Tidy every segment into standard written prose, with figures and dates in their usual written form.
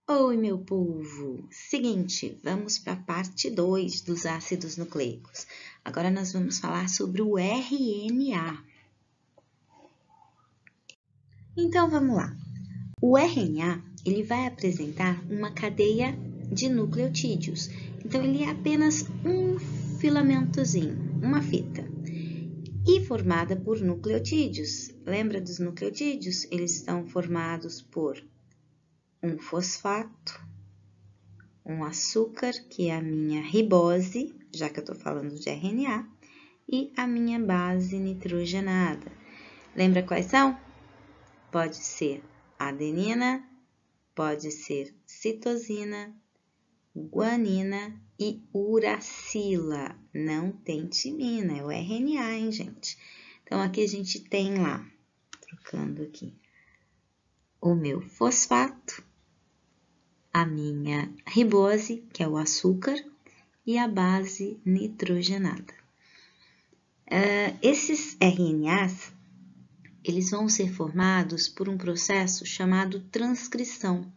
Oi, meu povo! Seguinte, vamos para a parte 2 dos ácidos nucleicos. Agora nós vamos falar sobre o RNA. Então, vamos lá. O RNA, ele vai apresentar uma cadeia de nucleotídeos. Então, ele é apenas um filamentozinho, uma fita. E formada por nucleotídeos. Lembra dos nucleotídeos? Eles estão formados por um fosfato, um açúcar, que é a minha ribose, já que eu estou falando de RNA, e a minha base nitrogenada. Lembra quais são? Pode ser adenina, pode ser citosina, guanina e uracila. Não tem timina, é o RNA, hein, gente? Então, aqui a gente tem lá, trocando aqui, o meu fosfato, a minha ribose, que é o açúcar, e a base nitrogenada. Esses RNAs, eles vão ser formados por um processo chamado transcrição.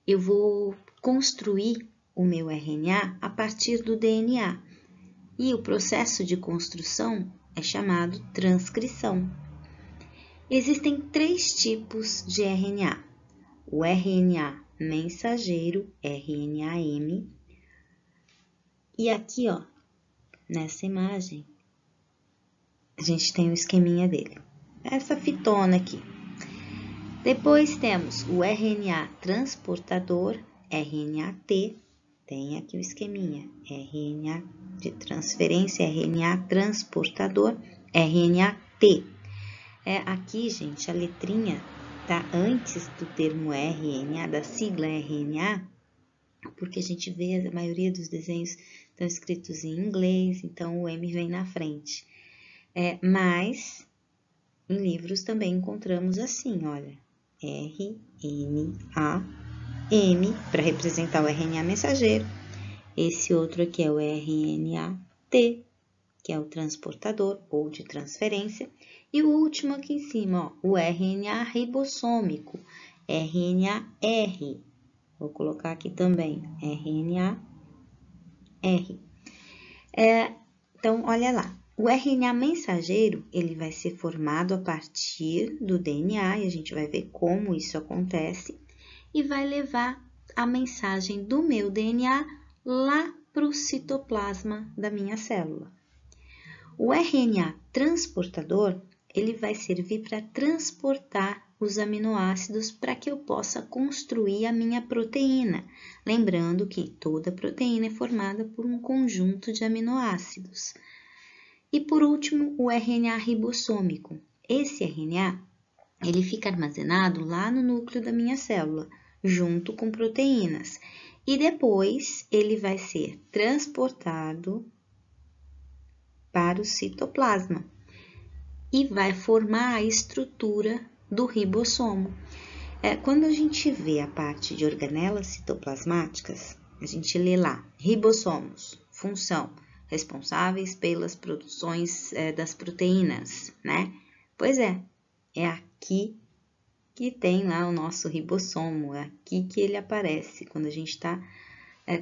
Eu vou construir o meu RNA a partir do DNA, e o processo de construção é chamado transcrição. Existem 3 tipos de RNA. O RNA mensageiro, RNA-M, e aqui, ó, nessa imagem, a gente tem o esqueminha dele. Essa fitona aqui. Depois temos o RNA transportador, RNA-T, tem aqui o esqueminha, RNA de transferência, RNA transportador, RNA-T. Aqui, gente, a letrinha tá antes do termo RNA, da sigla RNA, porque a gente vê a maioria dos desenhos estão escritos em inglês, então o M vem na frente. Mas em livros também encontramos assim, olha, RNA-M para representar o RNA mensageiro. Esse outro aqui é o RNA-T, que é o transportador ou de transferência. E o último aqui em cima, ó, o RNA ribossômico, RNA-R. Vou colocar aqui também, RNA-R. Então, olha lá. O RNA mensageiro, ele vai ser formado a partir do DNA, e a gente vai ver como isso acontece, e vai levar a mensagem do meu DNA lá para o citoplasma da minha célula. O RNA transportador, ele vai servir para transportar os aminoácidos para que eu possa construir a minha proteína. Lembrando que toda proteína é formada por um conjunto de aminoácidos. E por último, o RNA ribossômico. Esse RNA, ele fica armazenado lá no núcleo da minha célula, junto com proteínas. E depois, ele vai ser transportado para o citoplasma e vai formar a estrutura do ribossomo. Quando a gente vê a parte de organelas citoplasmáticas, a gente lê lá, ribossomos, função, responsáveis pelas produções das proteínas, né? Pois é aqui que tem lá o nosso ribossomo, é aqui que ele aparece, quando a gente está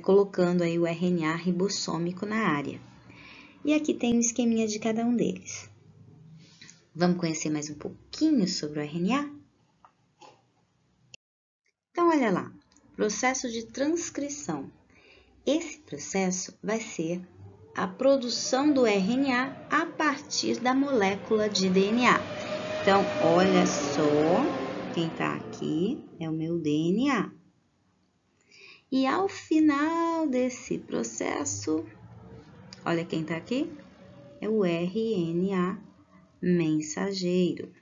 colocando aí o RNA ribossômico na área. E aqui tem o esqueminha de cada um deles. Vamos conhecer mais um pouquinho sobre o RNA? Então, olha lá, processo de transcrição. Esse processo vai ser a produção do RNA a partir da molécula de DNA. Então, olha só, quem está aqui é o meu DNA. E ao final desse processo, olha quem está aqui, é o RNA mensageiro.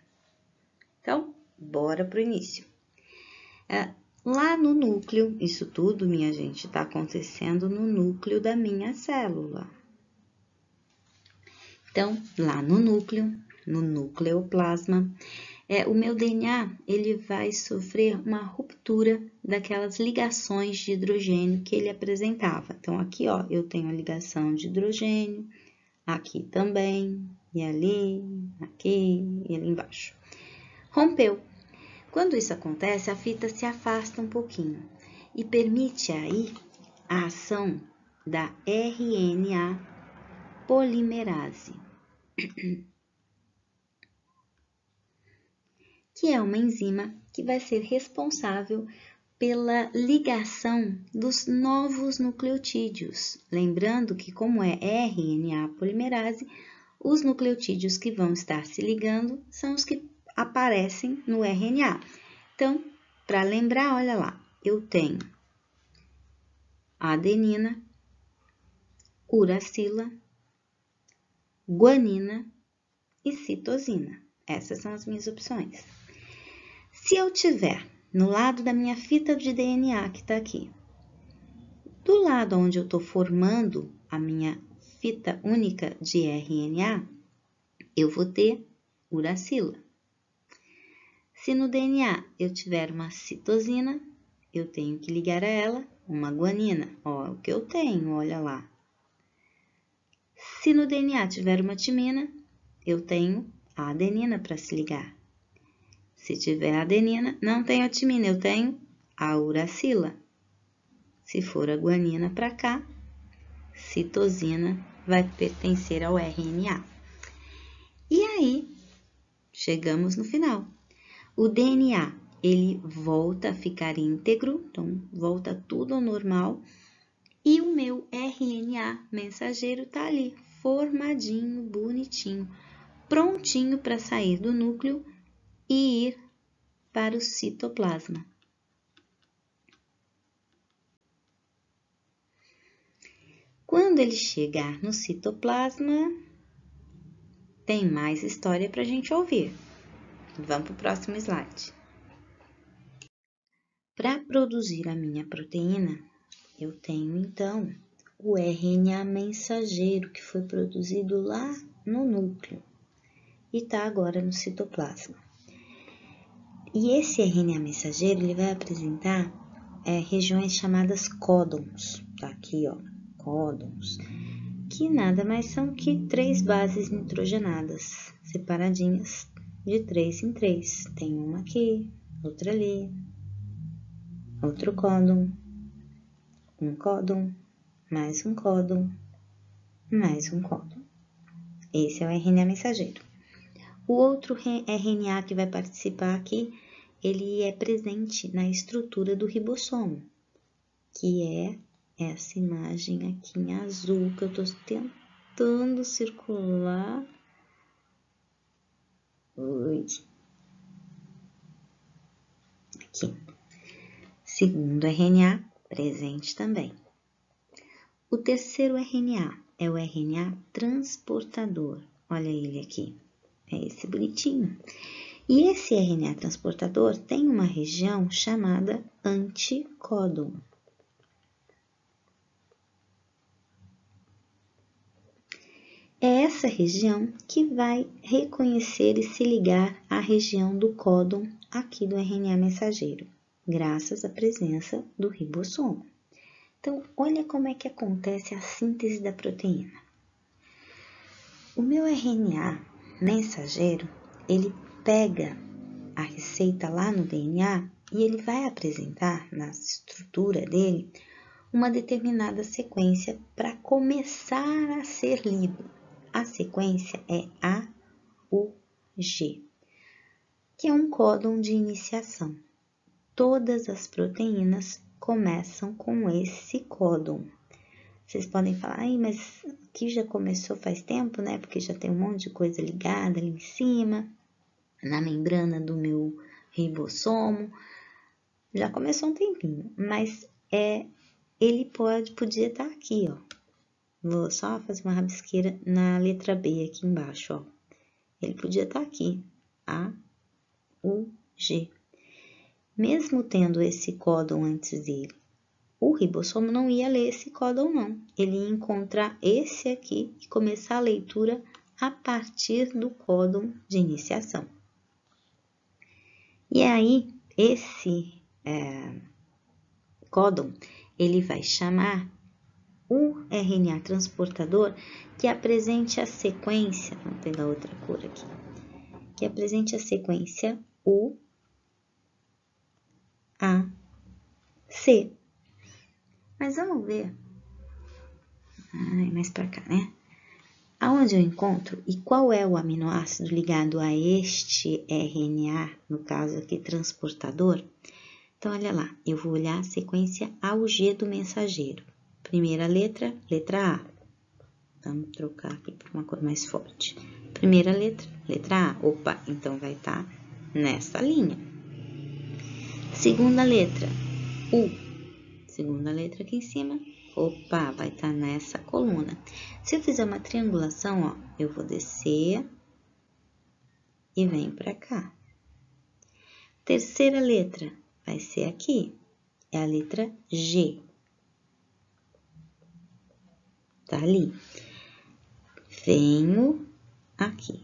Então, bora para o início. Lá no núcleo, isso tudo, minha gente, está acontecendo no núcleo da minha célula. Então, lá no núcleo, no nucleoplasma, o meu DNA, ele vai sofrer uma ruptura daquelas ligações de hidrogênio que ele apresentava. Então, aqui, ó, eu tenho a ligação de hidrogênio, aqui também, e ali, aqui e ali embaixo. Rompeu. Quando isso acontece, a fita se afasta um pouquinho. e permite aí a ação da RNA polimerase, que é uma enzima que vai ser responsável pela ligação dos novos nucleotídeos. Lembrando que, como é RNA polimerase, os nucleotídeos que vão estar se ligando são os que aparecem no RNA. Então, para lembrar, olha lá, eu tenho adenina, uracila, guanina e citosina. Essas são as minhas opções. Se eu tiver no lado da minha fita de DNA, que está aqui, do lado onde eu estou formando a minha fita única de RNA, eu vou ter uracila. Se no DNA eu tiver uma citosina, eu tenho que ligar a ela uma guanina. Ó, o que eu tenho, olha lá. Se no DNA tiver uma timina, eu tenho a adenina para se ligar. Se tiver adenina, não tenho a timina, eu tenho a uracila. Se for a guanina para cá, citosina vai pertencer ao RNA. E aí, chegamos no final. O DNA, ele volta a ficar íntegro, então volta tudo ao normal. E o meu RNA mensageiro tá ali, formadinho, bonitinho, prontinho para sair do núcleo e ir para o citoplasma. Quando ele chegar no citoplasma, tem mais história para a gente ouvir. Vamos para o próximo slide. Para produzir a minha proteína, eu tenho então o RNA mensageiro que foi produzido lá no núcleo e está agora no citoplasma. E esse RNA mensageiro ele vai apresentar regiões chamadas códons, tá aqui ó, códons, que nada mais são que 3 bases nitrogenadas, separadinhas de 3 em 3. Tem uma aqui, outra ali, outro códon, um códon, mais um códon, mais um códon. Esse é o RNA mensageiro. O outro RNA que vai participar aqui, ele é presente na estrutura do ribossomo, que é essa imagem aqui em azul que eu estou tentando circular. Aqui. Segundo RNA, presente também. O terceiro RNA é o RNA transportador. Olha ele aqui. É esse bonitinho. E esse RNA transportador tem uma região chamada anticódon. É essa região que vai reconhecer e se ligar à região do códon aqui do RNA mensageiro, graças à presença do ribossomo. Então, olha como é que acontece a síntese da proteína. O meu RNA mensageiro, ele pega a receita lá no DNA e ele vai apresentar na estrutura dele uma determinada sequência para começar a ser lido. A sequência é AUG, que é um códon de iniciação. Todas as proteínas começam com esse códon. Vocês podem falar, mas aqui já começou faz tempo, né? Porque já tem um monte de coisa ligada ali em cima, na membrana do meu ribossomo. Já começou um tempinho, mas ele podia estar aqui, ó. Vou só fazer uma rabisqueira na letra B aqui embaixo, ó. Ele podia estar aqui, AUG. Mesmo tendo esse códon antes dele, o ribossomo não ia ler esse códon, não. Ele ia encontrar esse aqui e começar a leitura a partir do códon de iniciação. E aí, esse códon, ele vai chamar o RNA transportador que apresente a sequência, vamos pegar outra cor aqui, que apresente a sequência UAC. Mas vamos ver. Mais pra cá, né? Aonde eu encontro e qual é o aminoácido ligado a este RNA, no caso aqui, transportador? Então, olha lá, eu vou olhar a sequência AUG do mensageiro. Primeira letra, letra A. Vamos trocar aqui por uma cor mais forte. Primeira letra, letra A. Opa, então vai estar nessa linha. Segunda letra, U. Segunda letra aqui em cima. Opa, vai estar nessa coluna. Se eu fizer uma triangulação, ó, eu vou descer e venho para cá. Terceira letra vai ser aqui, é a letra G. Tá ali. Venho aqui.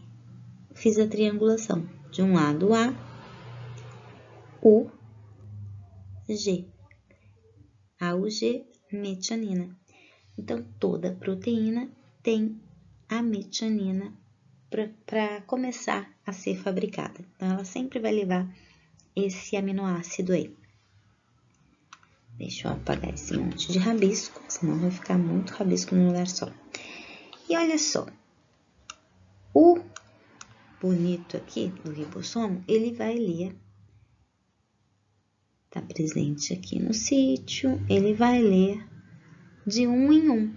Fiz a triangulação. De um lado A, U, G. AUG, metionina. Então, toda proteína tem a metionina para começar a ser fabricada. Então, ela sempre vai levar esse aminoácido aí. Deixa eu apagar esse monte de rabisco, senão vai ficar muito rabisco num lugar só. E olha só, o bonito aqui do ribossomo, ele vai ler, tá presente aqui no sítio, ele vai ler de um em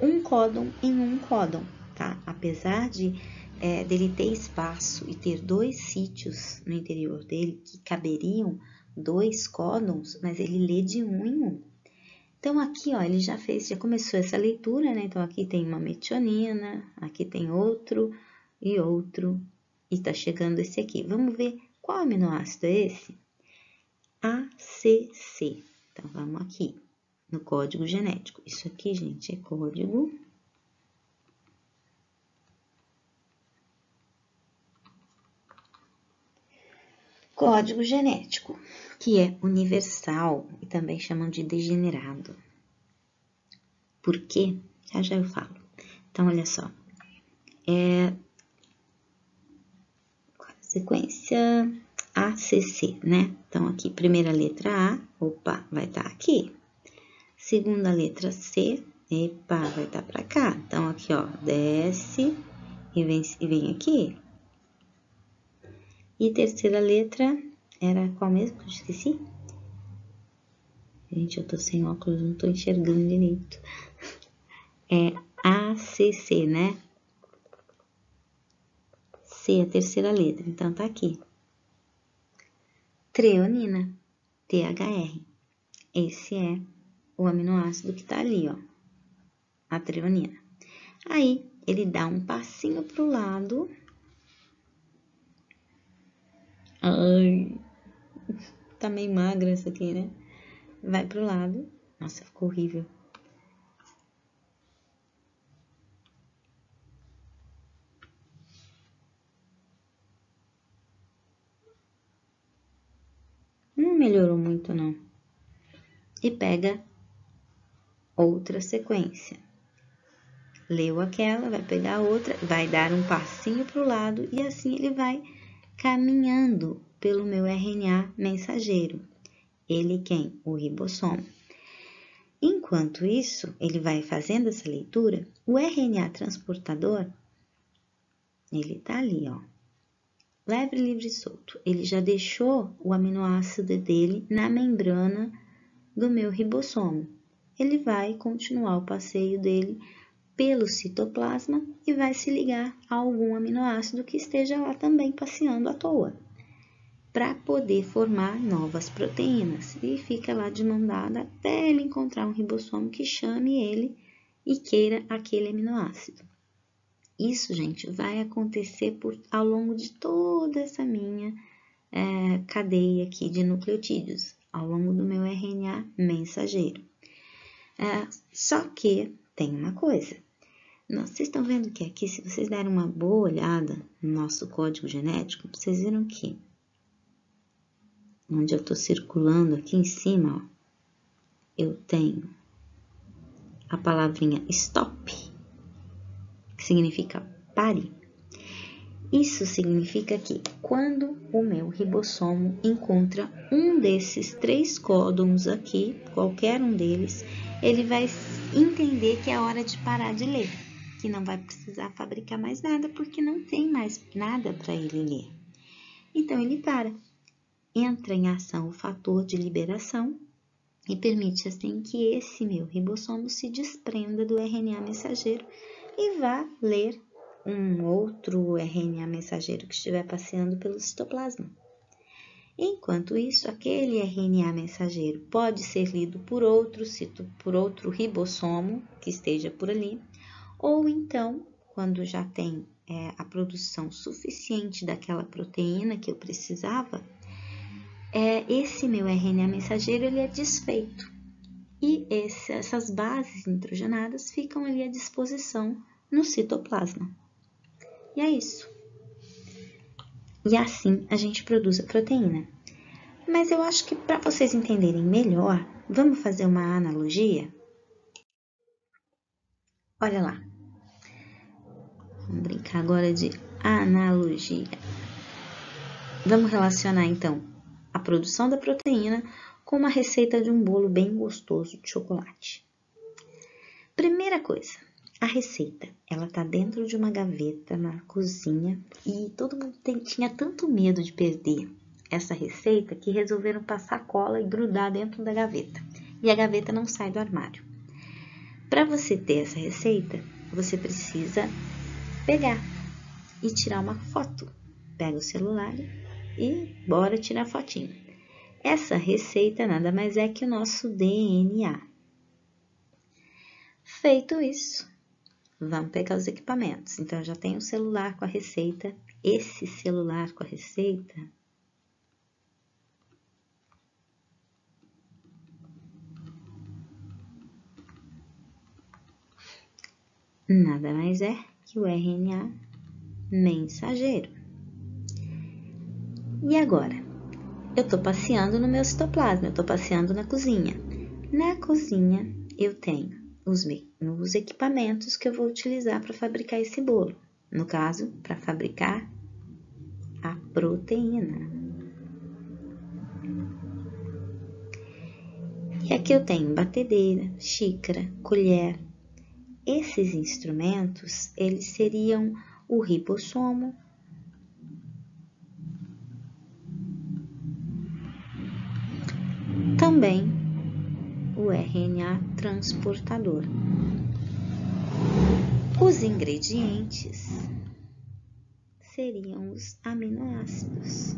um códon em um códon, tá? Apesar dele ter espaço e ter 2 sítios no interior dele que caberiam 2 códons, mas ele lê de um em um. Então, aqui, ó, ele já começou essa leitura, né? Então, aqui tem uma metionina, aqui tem outro, e tá chegando esse aqui. Vamos ver qual aminoácido é esse? ACC. Então, vamos aqui no código genético. Isso aqui, gente, é código genético, que é universal e também chamam de degenerado. Por quê? Já eu falo. Então, olha só. Sequência ACC, né? Então, aqui, primeira letra A, opa, vai estar aqui. Segunda letra C, epa, vai estar para cá. Então, aqui, ó, desce e vem aqui. E terceira letra era qual mesmo? Eu esqueci. Gente, eu tô sem óculos, não tô enxergando direito. É ACC, né? C, a terceira letra, então tá aqui. Treonina, THR. Esse é o aminoácido que tá ali, ó. A treonina. Aí, ele dá um passinho pro lado. Ai, tá meio magra essa aqui, né? Vai pro lado. Nossa, ficou horrível. Não melhorou muito, não. E pega outra sequência. Leu aquela, vai pegar outra, vai dar um passinho pro lado e assim ele vai caminhando pelo meu RNA mensageiro. Ele quem? O ribossomo. Enquanto isso, ele vai fazendo essa leitura, o RNA transportador, ele tá ali, ó. Livre, livre e solto. Ele já deixou o aminoácido dele na membrana do meu ribossomo. Ele vai continuar o passeio dele pelo citoplasma e vai se ligar a algum aminoácido que esteja lá também passeando à toa, para poder formar novas proteínas. E fica lá de mão dada até ele encontrar um ribossomo que chame ele e queira aquele aminoácido. Isso, gente, vai acontecer ao longo de toda essa minha cadeia aqui de nucleotídeos, ao longo do meu RNA mensageiro. Só que tem uma coisa. Vocês estão vendo que aqui, se vocês derem uma boa olhada no nosso código genético, vocês viram que onde eu estou circulando aqui em cima, ó, eu tenho a palavrinha stop, que significa pare. Isso significa que quando o meu ribossomo encontra um desses 3 códons aqui, qualquer um deles, ele vai entender que é hora de parar de ler, que não vai precisar fabricar mais nada, porque não tem mais nada para ele ler. Então, ele para. Entra em ação o fator de liberação e permite assim que esse meu ribossomo se desprenda do RNA mensageiro e vá ler um outro RNA mensageiro que estiver passeando pelo citoplasma. Enquanto isso, aquele RNA mensageiro pode ser lido por outro ribossomo que esteja por ali, ou então, quando já tem a produção suficiente daquela proteína que eu precisava, esse meu RNA mensageiro ele é desfeito e essas bases nitrogenadas ficam ali à disposição no citoplasma. E é isso. E assim a gente produz a proteína. Mas eu acho que para vocês entenderem melhor, vamos fazer uma analogia? Olha lá. Vamos brincar agora de analogia. Vamos relacionar então a produção da proteína com uma receita de um bolo bem gostoso de chocolate. Primeira coisa, a receita, ela tá dentro de uma gaveta na cozinha e todo mundo tinha tanto medo de perder essa receita que resolveram passar cola e grudar dentro da gaveta. E a gaveta não sai do armário. Para você ter essa receita, você precisa pegar e tirar uma foto. Pega o celular e bora tirar fotinho. Essa receita nada mais é que o nosso DNA. Feito isso, vamos pegar os equipamentos. Então, eu já tenho o celular com a receita. Esse celular com a receita nada mais é que o RNA mensageiro. E agora? Eu estou passeando no meu citoplasma, eu estou passeando na cozinha. Na cozinha, eu tenho os equipamentos que eu vou utilizar para fabricar esse bolo. No caso, para fabricar a proteína. E aqui eu tenho batedeira, xícara, colher. Esses instrumentos, eles seriam o ribossomo, também o RNA transportador. Os ingredientes seriam os aminoácidos.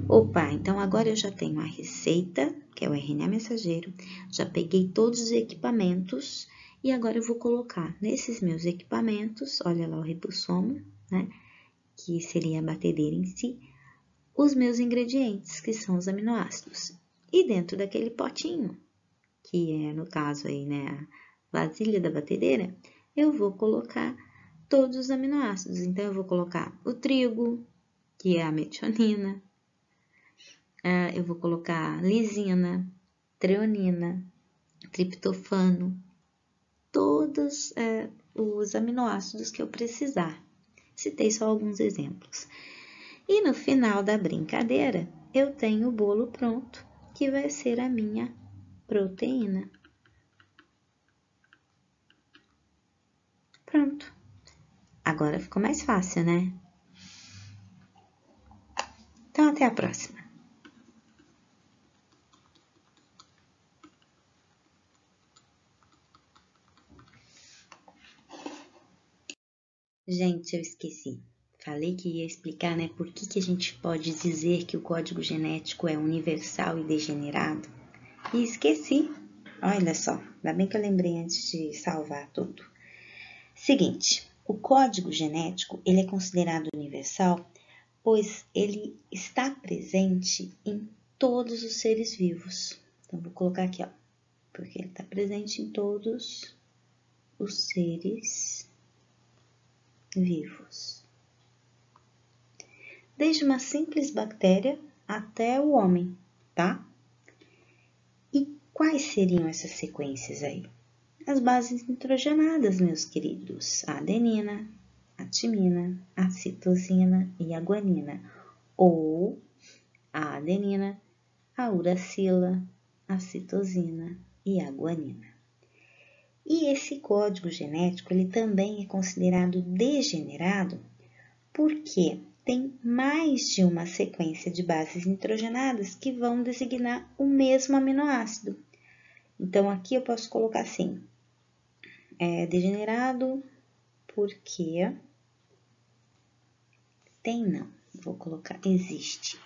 Opa, então agora eu já tenho a receita, que é o RNA mensageiro, já peguei todos os equipamentos e agora eu vou colocar nesses meus equipamentos, olha lá o ribossomo, né, que seria a batedeira em si, os meus ingredientes, que são os aminoácidos. E dentro daquele potinho, que é no caso aí, né, a vasilha da batedeira, eu vou colocar todos os aminoácidos. Então, eu vou colocar o trigo, que é a metionina, eu vou colocar lisina, treonina, triptofano, todos os aminoácidos que eu precisar. Citei só alguns exemplos. E no final da brincadeira, eu tenho o bolo pronto, que vai ser a minha proteína. Pronto. Agora ficou mais fácil, né? Então, até a próxima. Gente, eu esqueci. Falei que ia explicar, né, por que a gente pode dizer que o código genético é universal e degenerado. E esqueci. Olha só, ainda bem que eu lembrei antes de salvar tudo. Seguinte, o código genético, ele é considerado universal, pois ele está presente em todos os seres vivos. Então, vou colocar aqui, ó, porque ele está presente em todos os seres vivos. Desde uma simples bactéria até o homem, tá? E quais seriam essas sequências aí? as bases nitrogenadas, meus queridos, a adenina, a timina, a citosina e a guanina, ou a adenina, a uracila, a citosina e a guanina. E esse código genético, ele também é considerado degenerado porque tem mais de uma sequência de bases nitrogenadas que vão designar o mesmo aminoácido. Então, aqui eu posso colocar assim, degenerado porque tem não, vou colocar existe.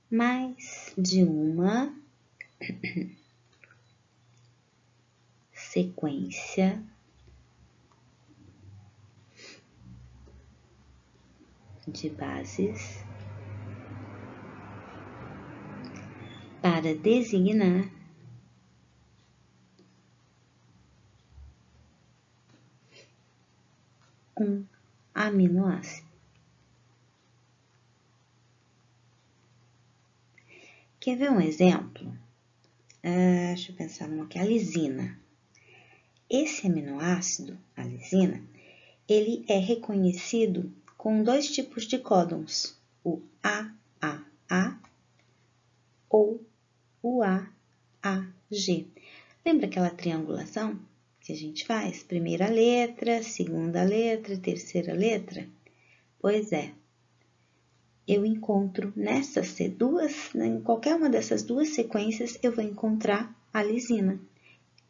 Mais de uma sequência de bases para designar um aminoácido. Quer ver um exemplo? Deixa eu pensar numa aqui, a lisina. Esse aminoácido, a lisina, ele é reconhecido com dois tipos de códons, o AAA ou o AAG. Lembra aquela triangulação que a gente faz? Primeira letra, segunda letra, terceira letra? Pois é. Eu encontro nessas duas, em qualquer uma dessas duas sequências, eu vou encontrar a lisina.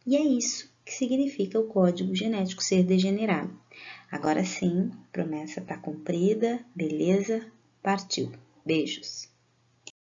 E é isso que significa o código genético ser degenerado. Agora sim, promessa está cumprida, beleza? Partiu. Beijos!